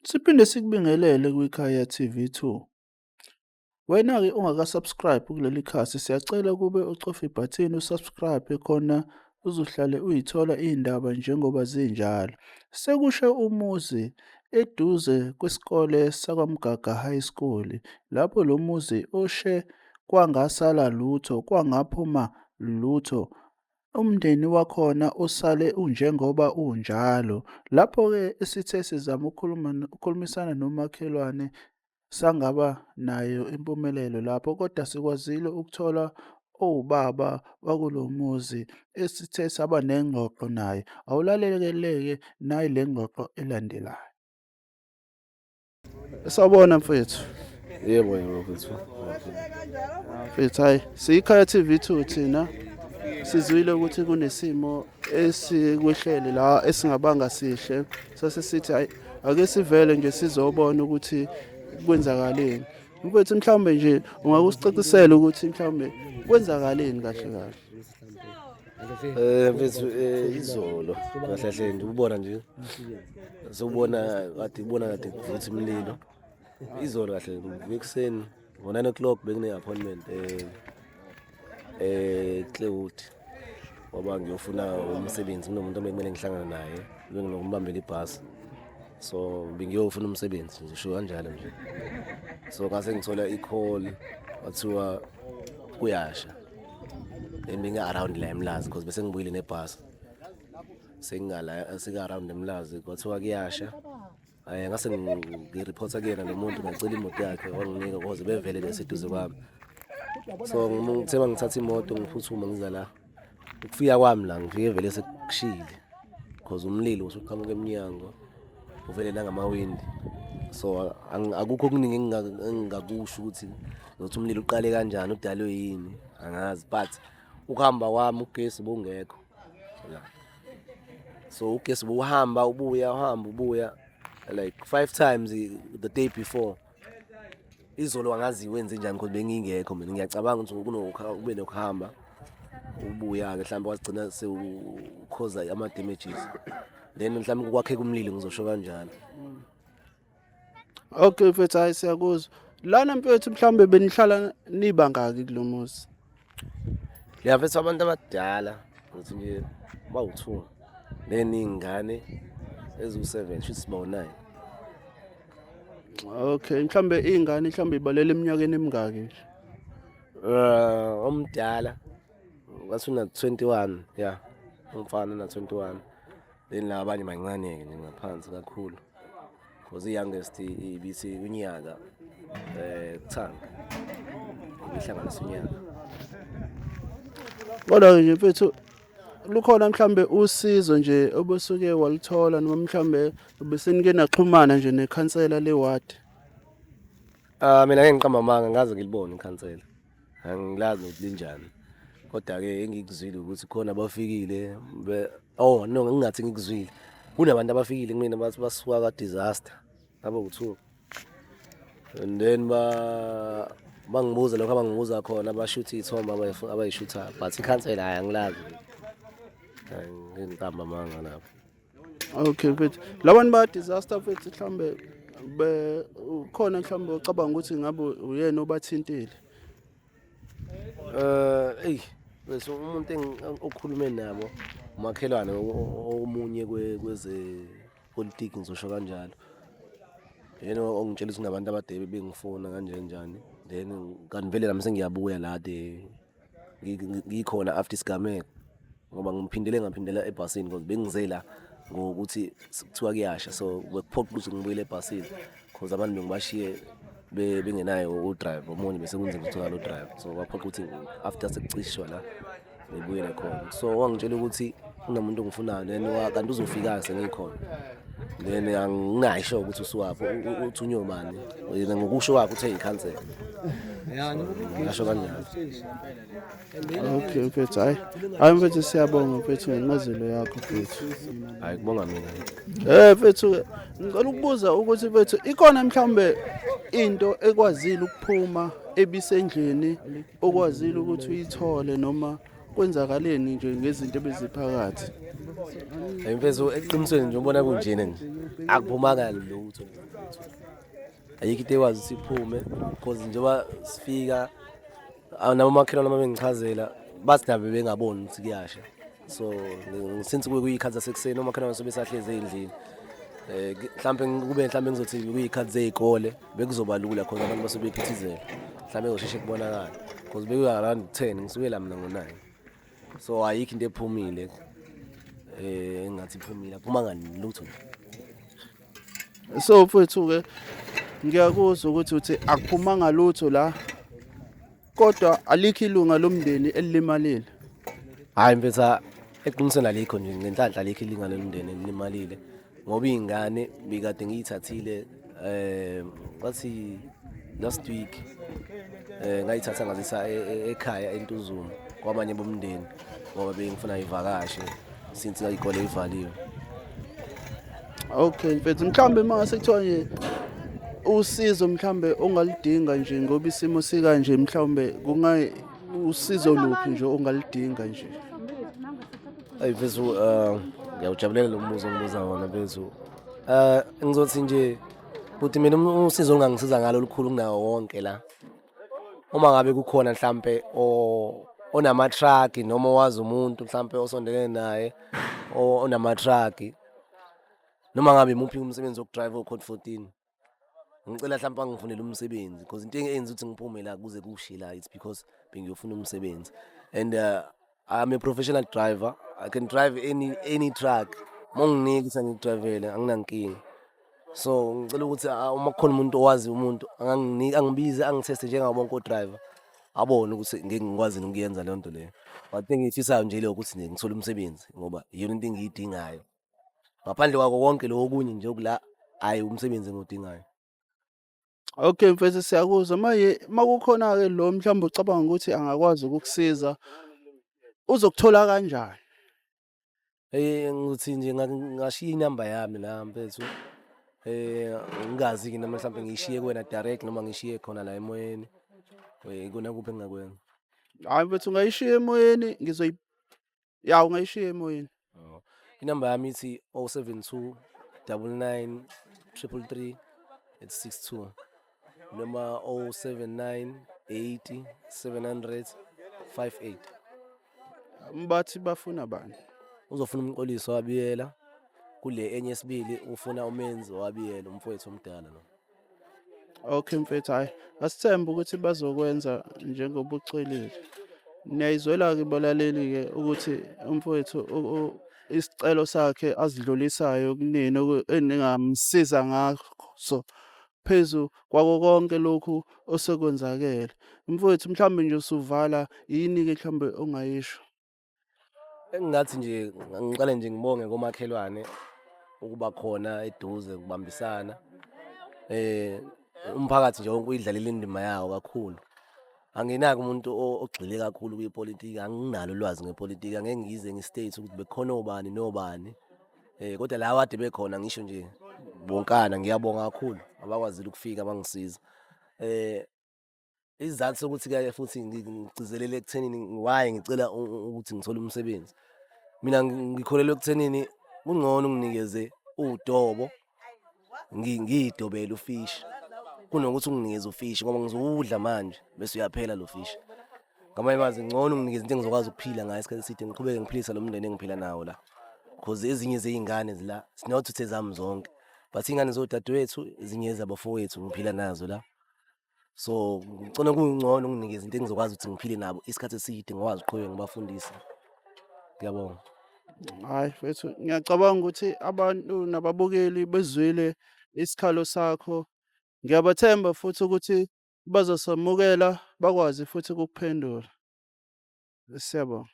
Siphinde sikubingelele kwiKhaya TV2. Wena-ke ungaka-subscribe kuleli khasi, siyacela ukube ucofe ibhathini usubscribe khona uzohlale uyithola iy'ndaba njengoba zinjalo. Sekushe umuzi eduze kwesikole sakwaMgaga High School, lapho lo muzi ushe kwangasala lutho, kwangaphuma lutho. Umndeni wakhona usale unjengoba unjalo. Lapho-ke sithe sizama ukukhulumisana nomakhelwane sangaba nayo impumelelo lapho, kodwa sikwazile ukuthola owubaba wakulo muzi esithe saba nengxoxo naye. Awulalele-ke nayi le ngxoxo elandelayo. Sawubona mfethu. Yebo, mfethu. Mfethu, hhayi, siyiKhaya TV2 thina. Sizwile ukuthi kunesimo esikwehlele la esingabanga sihle. Sasesithi hhayi, ake sivele nje sizobona ukuthi kwenzakaleni. Mfethu, mhlawumbe nje ungakusicacisela ukuthi mhlawumbe kwenzakaleni kahle kahle. Mfethu, izolo kahle kahle nje ubona nje. Sewubona kade kuvutha imililo. Izolo kahle ekuseni ngo-9 o'clock bekune-appointment Clearwood. Ngoba ngiyofuna umsebenzi, kunomuntu obekumele ngihlangane naye, benginokumbambela ibhasi. So bengiyofuna umsebenzi nje, sho kanjalo nje. So ngase ngithola i-call wathiwa kuyasha. Benginga-around la eMlazi because bese ngibuyile nebhasi. Sika-around eMlazi kwathiwa kuyasha. Ngase ngireporta kuyena lo muntu ngacela imoto yakhe wanginika ukuze bevele beseduze kwami. So ngithe ngithatha imoto ngiphuthuma ngiza la. Ukufika kwami la ngifike vele sekushile because umlilo usuqhamuka emnyango uvele nangamawindi. So akukho okuningi engingakusho ukuthi nokuthi umlilo uqale kanjani, udalwe yini, angazi, but ukuhamba kwami ugesi bungekho. So ugesi buhamba ubuya like 5 times the day before. Izolo angazi wenze njani because bengingekho mina. Ngiyacabanga ukuthi kube nokuhamba ubuya-ke mhlawumbe wagcina sewukhoza ama-damages, then mhlawumbe kwakheka umlilo, ngizosho kanjalo. Okay mfethu, hhayi siyakuzwa. Lana mfethu mhlawumbe benihlala nibangaki kulo muzi? Ya mfethu, abantu abadala ukuthi nje bawu-2 then iy'ngane eziwu-7 futhi sibawu-9. Okay, mhlawumbe iy'ngane mhlawumbe ibalela eminyakeni emingaki nje? Omdala wathi una-21, ya, umfana una-21, then la abanye bancane-ke nje ngaphansi kakhulu because i-youngest ibithi unyaka kuthanga, ibihlanganisa unyaka. Kodwa-ke nje mfethu, lukhona mhlawumbe usizo nje obesuke waluthola noma mhlawumbe besenike naxhumana nje nekhansela lewadi? Mina ngeke ngiqamba amanga, ngaze ngilibone ikhansela, angilazi ukuthi linjani, kodwa-ke engikuzwile ukuthi khona abafikile no, ngingathi ngikuzwile, kunabantu abafikile kumina bathi basuka ka-disaster abawu-2, and then bangibuza lokho abangibuza khona, bashutha iy'thombe abayishuthayo, but ikhansela hhayi angilazi, ngeke ngiqamba amanga lapho. Okay mfethu, labantu ba-disaster mfethu mhlawumbe khona mhlawumbe ucabanga ukuthi ngabe uyena obathintile? Bese umuntu okhulume nabo umakhelwane omunye kwezepolitiki, ngizosho kanjalo, yena ongitshela ukuthi kunabantu abade bengifona kanje njani, then kanti vele nami sengiyabuya la ngikhona after isigameko, ngoba ngaphindela ebhasini because bengize la ngokuthi kuthiwa kuyasha. So bekuphoqa ukuthi ngibuyele ebhasini because abantu bengibashiye bengenayo u-drive, omunye bese kunzima ukuthola u-drive, so kwaphoqa ukuthi after sekucishwa la ngibuyele khona. So wangitshela ukuthi kunomuntu ongifunayo then kanti uzofika sengikhona, then anginayisho ukuthi usuwaphi, uthi unyomani, yena ngokusho kwakhe uthe ikhansela, ngasho kanjalo. Okay mfethu, hhayi mfethu, siyabonga mfethu ngencazelo yakho mfethu. Hhayi, kubonga mina. Mfethu-ke ngicela ukubuza ukuthi mfethu ikhona mhlawumbe into ekwazile ukuphuma ebisendlini okwazile ukuthi uyithole noma kwenzakaleni nje ngezinto ebeziphakathi? Mfethu eqinisweni nje ubona kunjena nje akuphumanga lutho. Ayikho into ekwazi ukuthi iphume because njengoba sifika nabomakhelwane uma bengichazela bathi nabo bengaboni ukuthi kuyasha. So since kuyikhathi zasekuseni omakhelwane basuke besahlezi endlini. Mhlambe kube mhlambe ngizothi kuyikhathi zezikole bekuzoba lula because abantu basuke bephithizela. Mhlambe ngosheshe kubonakala because bekuya around 10 ngisukela mina ngo9. So ayikho into ephumile engathi iphumile aphuma ngani lutho. So mfowethu ke ngiyakuzwa ukuthi uthi akuphumanga lutho la kodwa alikho ilunga lomndeni elilimalile. Hayi mfethu eqinisweni alikho nje ngenhlanhla alikho ilunga lomndeni elimalile ngoba izingane bikade ngiyithathile bathi last week ngayithatha ngazisa ekhaya eNtuzuma kwabanye bomndeni ngoba bengifuna ivakashe since ayikole ivaliwe. Okay mfethu mhlambe mase kuthiwa nje usizo mhlambe ongalidinga nje ngoba isimo sikanje mhlambe usizo luphi nje ongalidinga nje. Hey mfethu ngiyawujabulela lo mbuzo ongibuza wona mfethu. Ngizothi nje ukuthi mina usizo ongangisiza ngalo olukhulu kunawo wonke la. Uma ngabe kukhona mhlambe onama truck noma owazi umuntu mhlambe osondelene naye onama truck noma ngabe imuphi umsebenzi wokudrive oCode 14 ngicela mhlawumbe angifunele umsebenzi because into engenza ukuthi ngiphume la kuze kushe la it's because bengiyofuna umsebenzi and I'm a professional driver. I can drive any truck. Monginika ukuthi ngidrivele anginankinga. So ngicela ukuthi uma kukhona umuntu owazi umuntu angibize angiteste njengabo bonke odriver abone ukuthi ngeke ngikwazi ukuyenza le nto leyo. But engiyifisayo nje leyo ukuthi ngithola umsebenzi ngoba iyona into engiyidingayo. Ngaphandle kwako konke lokho okunye nje okula hayi umsebenzi engiwudingayo. Okay mfethu siyakuzwa makukhona ke lo mhlawumbe ucabanga ukuthi angakwazi ukukusiza uzokuthola kanjani? Ngithi nje ngashiya inamba yami la mfethu. Ngingazi ke noma mhlawumbe ngiyishiye kuwena direct noma ngishiye khona la emoyeni. Ikona kuphi engingakwenza. Hayi mfethu ungayishiya emoyeni ungayishiya emoyeni. Inamba yami ithi 072 99 333 862 noma 079 80 700 58. Bathi bafuna bani? Uzofuna umqoliso wabiyela kule enye esibili ufuna umenzi wabiyela umfowethu omdala lo. Okay mfethu hayi asithembe ukuthi bazokwenza njengoba ucelile. Niyayizwela ke balaleli ke ukuthi umfowethu isicelo sakhe asidlulisayo kunini eningamsiza ngakho phezu kwako konke lokhu osekwenzakele. Mfowethu mhlambe nje usuvala yini ke mhlambe ongayisho? Engingathi nje ngiqale nje ngibonge komakhelwane ukuba khona eduze ukubambisana. Umphakathi nje wonke uyidlalile indima yawo kakhulu. Anginaki umuntu ogxile kakhulu kwipolitiki, anginalo ulwazi ngepolitiki, angeke ngize ngistate ukuthi bekhona obani nobani. Kodwa la kade bekhona ngisho nje bonkana ngiyabonga kakhulu abakwazile ukufika bangisiza. Isizathu sokuthi ke futhi ngigcizelele ekuthenini why ngicela ukuthi ngithole umsebenzi. Mina ngikholelwa ekuthenini kungcono unginikeze udobo ngidobele ufish kunokuthi unginikeze ufish ngoba ngizowudla manje bese uyaphela lo fish. Ngamanye amazwi ngcono unginikeze into engizokwazi ukuphila ngayo isikhathi eside ngiqhubeke ngiphilisa lo mndeni engiphila nawo la. Because ezinye zeyingane zila sinothu zami zonke. But ingane zodadewethu ezinye zabafowethu ngiphila nazo la. So ngicela kungcono unginikeze into engizokwazi ukuthi ngiphile nabo isikhathi eside ngikwazi ukuqhubeka ngibafundise. Ngiyabonga. Hayi mfethu ngiyacabanga ukuthi abantu nababukeli bezwile isikhalo sakho. Ngiyabathemba futhi ukuthi bazosamukela bakwazi futhi ukukuphendula. Siyabonga.